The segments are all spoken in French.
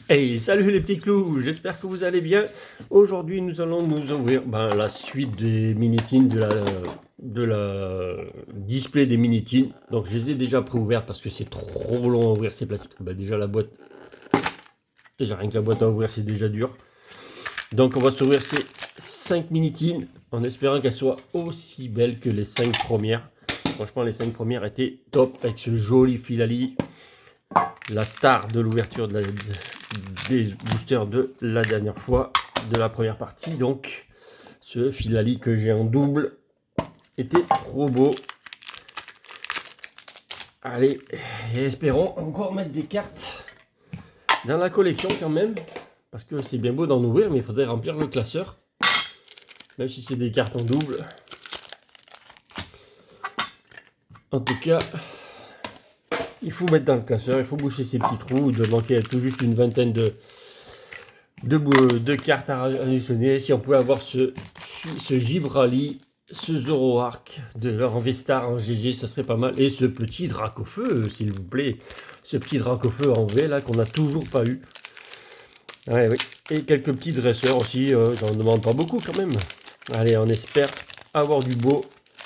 Hey, salut les petits clous, j'espère que vous allez bien. Aujourd'hui, nous allons nous ouvrir la suite des mini-tins de la display des mini-tins. Donc, je les ai déjà pré-ouvertes parce que c'est trop long à ouvrir ces plastiques. Déjà, la boîte, déjà rien que la boîte à ouvrir, c'est déjà dur. Donc, on va s'ouvrir ces 5 mini-tins en espérant qu'elles soient aussi belles que les 5 premières. Franchement, les 5 premières étaient top avec ce joli filali, la star de l'ouverture des boosters de la dernière fois, de la première partie. Donc, ce filali que j'ai en double était trop beau. Allez, et espérons encore mettre des cartes dans la collection quand même. Parce que c'est bien beau d'en ouvrir, mais il faudrait remplir le classeur. Même si c'est des cartes en double. En tout cas, il faut mettre dans le classeur, il faut boucher ces petits trous. Il doit manquer tout juste une vingtaine de cartes à additionner. Si on pouvait avoir ce Givrali, ce Zoroark de leur Vestar en GG, ça serait pas mal. Et ce petit Dracofeu, s'il vous plaît. Ce petit Dracofeu en V là qu'on n'a toujours pas eu. Ouais, oui. Et quelques petits dresseurs aussi, j'en demande pas beaucoup quand même. Allez, on espère avoir du beau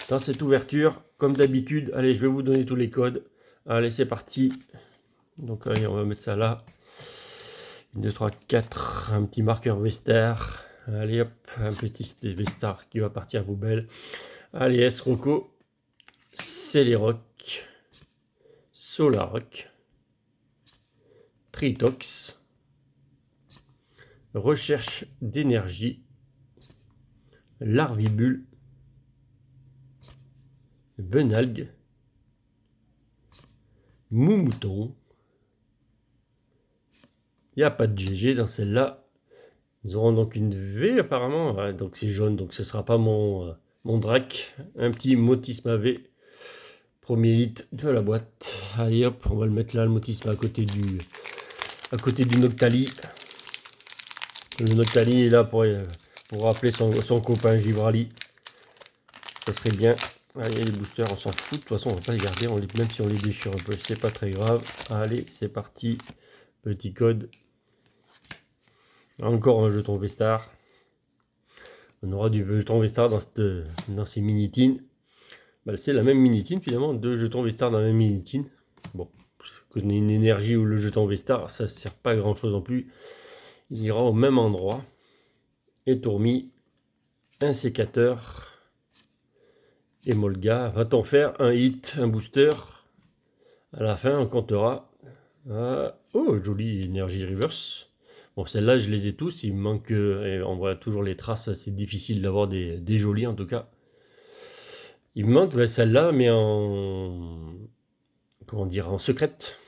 dans cette ouverture. Comme d'habitude, allez, je vais vous donner tous les codes. Allez, c'est parti. Donc, allez, on va mettre ça là. 1, 2, 3, 4. Un petit marqueur Vestar. Allez, hop, un petit Vestar qui va partir à poubelle. Allez, S-Rocco. Celeroc. Solaroc. Tritox. Recherche d'énergie. Larvibule. Benalgue. Moumouton. Il n'y a pas de GG dans celle-là. Nous aurons donc une V apparemment. Ouais, donc c'est jaune, donc ce ne sera pas mon Drac. Un petit Motisma V. Premier hit de la boîte. Allez hop, on va le mettre là, le Motisma à côté du Noctali. Le Noctali est là pour rappeler son copain Givrali. Ça serait bien. Allez, les boosters, on s'en fout. De toute façon, on va pas les garder. Même si on les déchire un peu, c'est pas très grave. Allez, c'est parti. Petit code. Encore un jeton Vestar. On aura du jeton Vestar dans ces mini-tins. C'est la même mini-tin finalement. 2 jetons Vestar dans la même mini-tin. Bon, qu'on ait une énergie ou le jeton Vestar, ça ne sert pas à grand chose non plus. Il ira au même endroit. Et Tourmi, un sécateur. Et Molga, va-t-on faire un hit, un booster? À la fin, on comptera. Oh, jolie énergie reverse. Bon, celle-là, je les ai tous. Il me manque. On voit toujours les traces. C'est difficile d'avoir des jolies en tout cas. Il me manque celle-là, mais en. Comment dire? En secrète.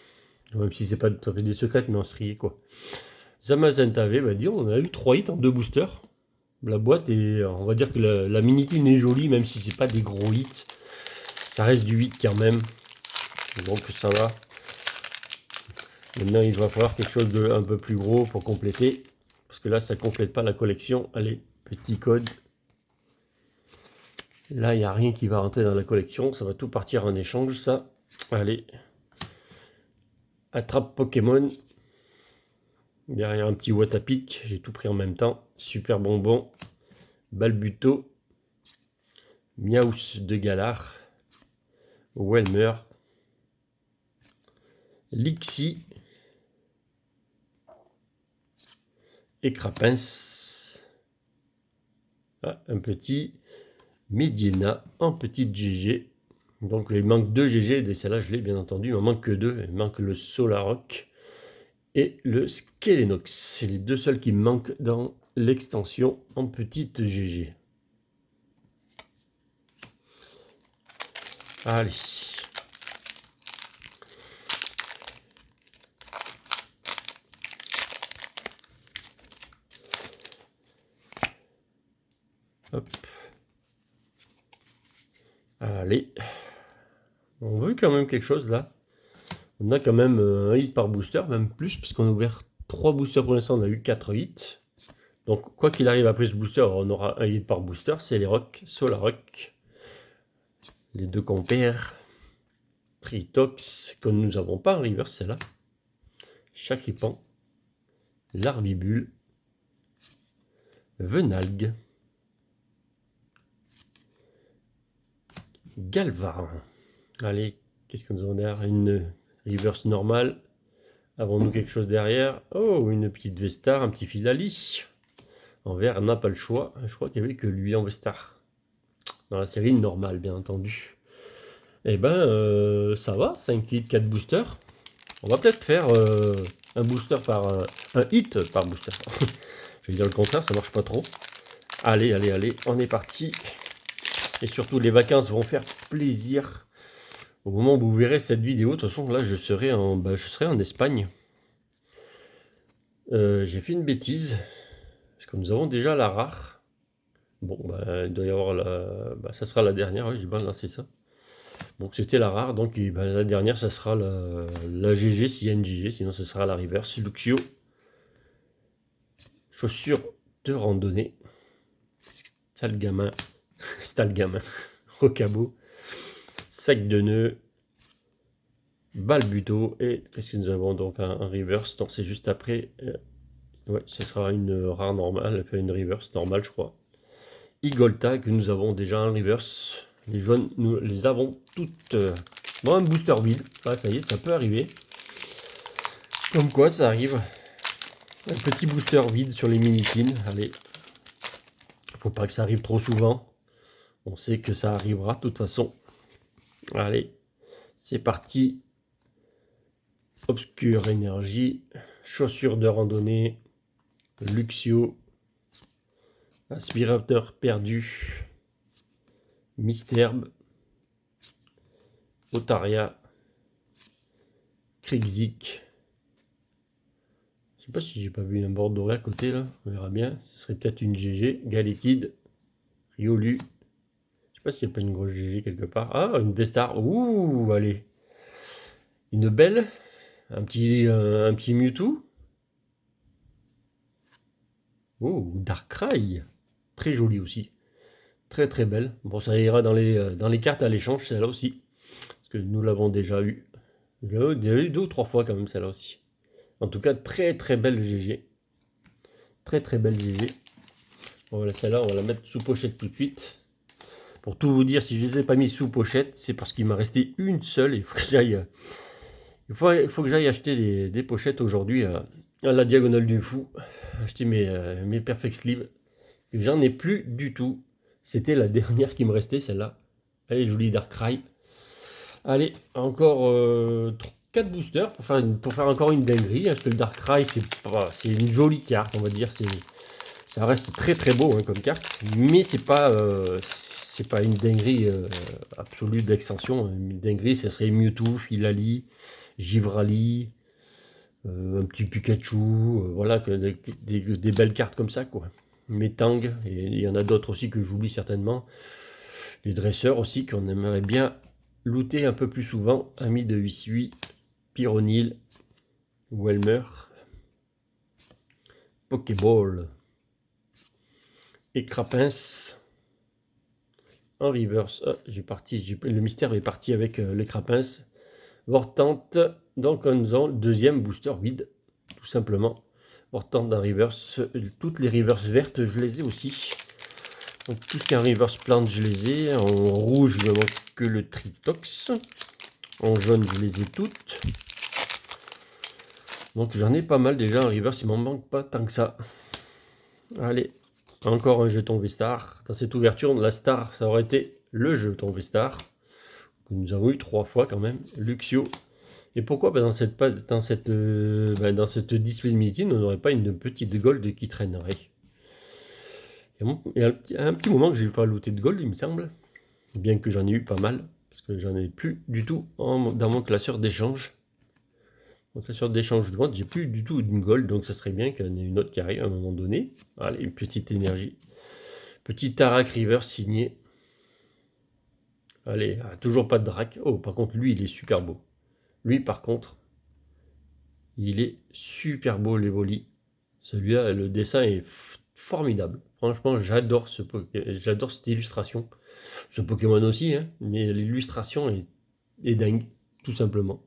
Même si c'est pas tout à fait des secrètes, mais en strié quoi. Zamazenta V, on a eu 3 hits en 2 boosters. La boîte est. On va dire que la mini-tin est jolie, même si c'est pas des gros hits. Ça reste du 8 quand même. Donc ça va. Maintenant, il va falloir quelque chose de un peu plus gros pour compléter. Parce que là, ça ne complète pas la collection. Allez, petit code. Là, il n'y a rien qui va rentrer dans la collection. Ça va tout partir en échange, ça. Allez. Attrape Pokémon. Derrière un petit Watapic. J'ai tout pris en même temps. Super bonbon. Balbuto. Miaus de Galar. Welmer. Lixi. Et Crapins. Un petit Medina en petite GG. Donc il manque 2 GG, de celle-là je l'ai bien entendu, il m'en manque que 2. Il manque le Solaroc et le Skelenox. C'est les 2 seuls qui me manquent dans l'extension en petite GG. Allez. Hop. Allez. On veut quand même quelque chose là. On a quand même un hit par booster, même plus, parce qu'on a ouvert 3 boosters pour l'instant, on a eu 4 hits. Donc quoi qu'il arrive après ce booster, on aura un hit par booster. C'est les Rock, Solaroc. Les 2 compères. Tritox, que nous n'avons pas en reverse, celle-là. Chacripan. Larvibule, Venalgue, Galvar. Allez, qu'est-ce que nous avons derrière? Une reverse normale. Avons-nous quelque chose derrière? Oh, une petite Vestar, un petit Filali. En vert, on n'a pas le choix. Je crois qu'il n'y avait que lui en Vestar. Dans la série normale, bien entendu. Eh ben, ça va, 5 hits, 4 boosters. On va peut-être faire un booster par... un hit par booster. Je vais dire le contraire, ça marche pas trop. Allez, allez, allez, on est parti. Et surtout, les vacances vont faire plaisir. Au moment où vous verrez cette vidéo, de toute façon, là, je serai en Espagne. J'ai fait une bêtise. Parce que nous avons déjà la rare. Bon, il doit y avoir la... ça sera la dernière, oui, j'ai balancé ça. Donc c'était la rare, donc la dernière, ça sera la GG s'il y a une GG, sinon ce sera la reverse. Luxio. Chaussures de randonnée. Sale gamin. Sale gamin. Rocabo. Sac de nœuds. Balbuto. Et qu'est-ce que nous avons donc un reverse? Donc c'est juste après. Ouais, ce sera une rare normale, une reverse normale, je crois. Igolta, que nous avons déjà un reverse. Les jaunes, nous les avons toutes dans un booster vide. Ah, ça y est, ça peut arriver. Comme quoi, ça arrive. Un petit booster vide sur les mini-tins. Allez. Faut pas que ça arrive trop souvent. On sait que ça arrivera de toute façon. Allez. C'est parti. Obscure énergie. Chaussures de randonnée. Luxio. Aspirateur perdu. Misterbe. Otaria. Krixik. Je sais pas si j'ai pas vu un bord doré à côté là. On verra bien. Ce serait peut-être une GG. Galekid. Riolu. Je sais pas s'il n'y a pas une grosse GG quelque part. Ah, une Vestar. Ouh, allez. Une belle. Un petit Mewtwo. Oh, Darkrai. Très jolie aussi. Très très belle. Bon, ça ira dans les cartes à l'échange, celle-là aussi. Parce que nous l'avons déjà eu. Je l'ai eu 2 ou 3 fois quand même, celle-là aussi. En tout cas, très très belle GG. Très très belle GG. Voilà, celle-là, on va la mettre sous pochette tout de suite. Pour tout vous dire, si je ne les ai pas mis sous pochette, c'est parce qu'il m'a resté une seule. Il faut que j'aille, acheter des pochettes aujourd'hui à la Diagonale du Fou. Acheter mes Perfect Sleeve. J'en ai plus du tout. C'était la dernière qui me restait, celle-là. Allez, jolie Darkrai. Allez, encore 4 boosters pour faire encore une dinguerie. Parce que le Darkrai, c'est une jolie carte, on va dire. Ça reste très très beau comme carte. Mais c'est pas une dinguerie absolue d'extension. Une dinguerie, ce serait Mewtwo, Filali, Givrali, un petit Pikachu. Voilà, des belles cartes comme ça, quoi. Metang, et il y en a d'autres aussi que j'oublie certainement. Les dresseurs aussi, qu'on aimerait bien looter un peu plus souvent. Ami de Wisui, Pyronil, Welmer, Pokéball, et Crapins. En reverse, le mystère est parti avec les Crapins. Vortante, donc nous avons le deuxième booster vide, tout simplement. Vortante en reverse, toutes les reverses vertes, je les ai aussi. Donc tout ce qui est en reverse plant, je les ai. En rouge, il ne manque que le Tritox. En jaune, je les ai toutes. Donc j'en ai pas mal déjà en reverse, il m'en manque pas tant que ça. Allez, encore un jeton V-Star. Dans cette ouverture, la star, ça aurait été le jeton V-Star. Que nous avons eu 3 fois quand même. Luxio. Et pourquoi dans cette display de meeting, on n'aurait pas une petite gold qui traînerait? Il y a un petit moment que j'ai pas looté de gold, il me semble. Bien que j'en ai eu pas mal. Parce que j'en ai plus du tout dans mon classeur d'échange. Mon classeur d'échange de vente, j'ai plus du tout une gold. Donc ça serait bien qu'il y en ait une autre qui arrive à un moment donné. Allez, une petite énergie. Petit Tarak River signé. Allez, toujours pas de Drac. Oh, par contre, lui, il est super beau. Lui, par contre, il est super beau, l'Evoli. Celui-là, le dessin est formidable. Franchement, j'adore cette illustration. Ce Pokémon aussi, mais l'illustration est dingue, tout simplement.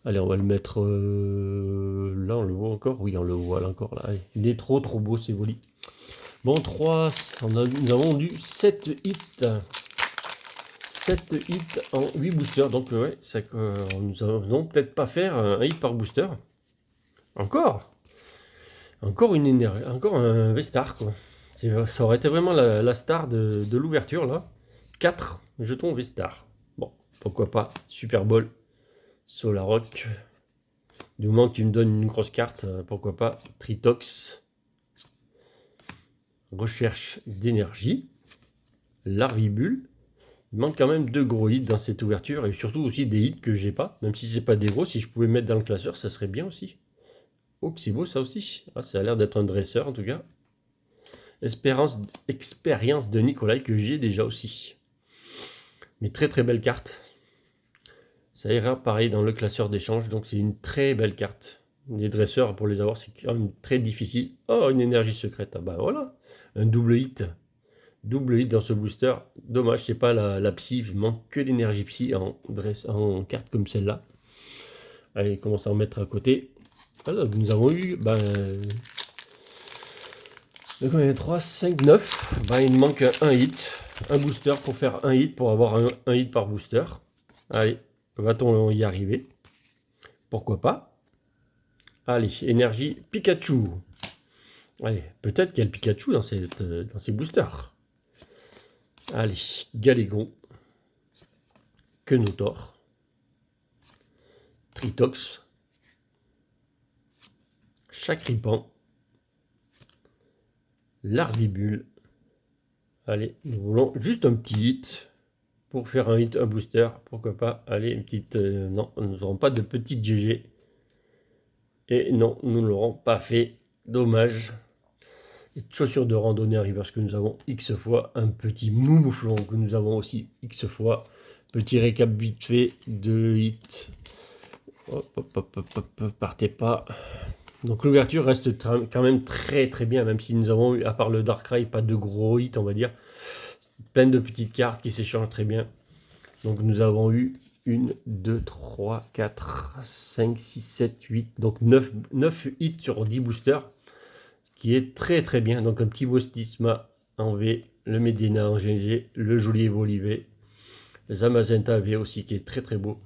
Allez, on va le mettre là, on le voit encore. Oui, on le voit là encore. Là. Allez, il est trop beau, c'est joli. Bon, 3, nous avons du 7 hits. 7 hits en 8 boosters. Donc, ouais, nous allons peut-être pas faire un hit par booster. Encore une énergie, encore un V-Star, quoi. Ça aurait été vraiment la star de l'ouverture, là. 4 jetons V-Star. Bon, pourquoi pas. Super Bowl, Solarrock. Du moment que tu me donnes une grosse carte, pourquoi pas. Tritox. Recherche d'énergie. Larvibule. Il manque quand même 2 gros hits dans cette ouverture. Et surtout aussi des hits que j'ai pas. Même si c'est pas des gros, si je pouvais mettre dans le classeur, ça serait bien aussi. Oh, que c'est beau ça aussi. Ah, ça a l'air d'être un dresseur en tout cas. Expérience de Nikolai que j'ai déjà aussi. Mais très belle carte. Ça ira pareil dans le classeur d'échange. Donc c'est une très belle carte. Les dresseurs, pour les avoir, c'est quand même très difficile. Oh, une énergie secrète. Ah bah voilà. Un double hit. Double hit dans ce booster. Dommage, c'est pas la psy. Il manque que l'énergie psy en carte comme celle-là. Allez, commence à en mettre à côté. Alors, nous avons eu... donc on est 3, 5, 9. Il me manque un hit. Un booster pour faire un hit, pour avoir un hit par booster. Allez, va-t-on y arriver? Pourquoi pas? Allez, énergie Pikachu. Allez, peut-être qu'il y a le Pikachu dans ces boosters. Allez, Galégon. Kenotor. Tritox. Chakripan. Larvibule. Allez, nous voulons juste un petit hit pour faire un hit, un booster. Pourquoi pas? Allez, une petite... non, nous n'aurons pas de petite GG. Et non, nous ne l'aurons pas fait. Dommage. Et chaussures de randonnée reverse que nous avons X fois. Un petit moumouflon que nous avons aussi X fois. Petit récap vite fait de hit. Hop, partez pas. Donc l'ouverture reste quand même très bien, même si nous avons eu, à part le Darkrai, pas de gros hits, on va dire. Plein de petites cartes qui s'échangent très bien. Donc nous avons eu 1, 2, 3, 4, 5, 6, 7, 8. Donc 9 hits sur 10 boosters. Qui est très bien. Donc un petit Bostisma en V. Le Medina en GG. Le joli Evolivé. Le Zamazenta V aussi qui est très beau.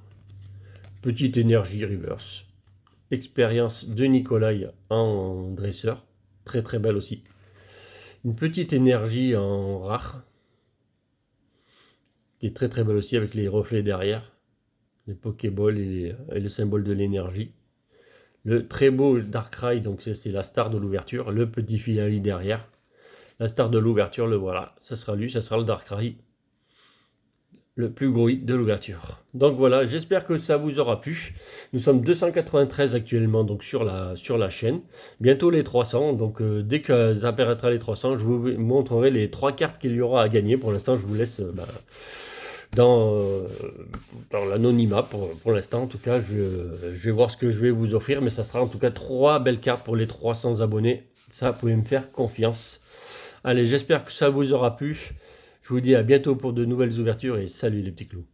Petite énergie reverse. Expérience de Nikolai en dresseur. Très belle aussi. Une petite énergie en rare. Qui est très belle aussi avec les reflets derrière. Les Pokéballs et le symbole de l'énergie. Le très beau Darkrai, donc c'est la star de l'ouverture. Le petit Filali derrière. La star de l'ouverture, le voilà. Ça sera lui, ça sera le Darkrai. Le plus gros hit de l'ouverture. Donc voilà, j'espère que ça vous aura plu. Nous sommes 293 actuellement donc sur la chaîne. Bientôt les 300. Donc dès que ça apparaîtra les 300, je vous montrerai les 3 cartes qu'il y aura à gagner. Pour l'instant, je vous laisse dans l'anonymat pour l'instant. En tout cas, je vais voir ce que je vais vous offrir. Mais ça sera en tout cas 3 belles cartes pour les 300 abonnés. Ça, vous pouvez me faire confiance. Allez, j'espère que ça vous aura plu. Je vous dis à bientôt pour de nouvelles ouvertures et salut les petits clous.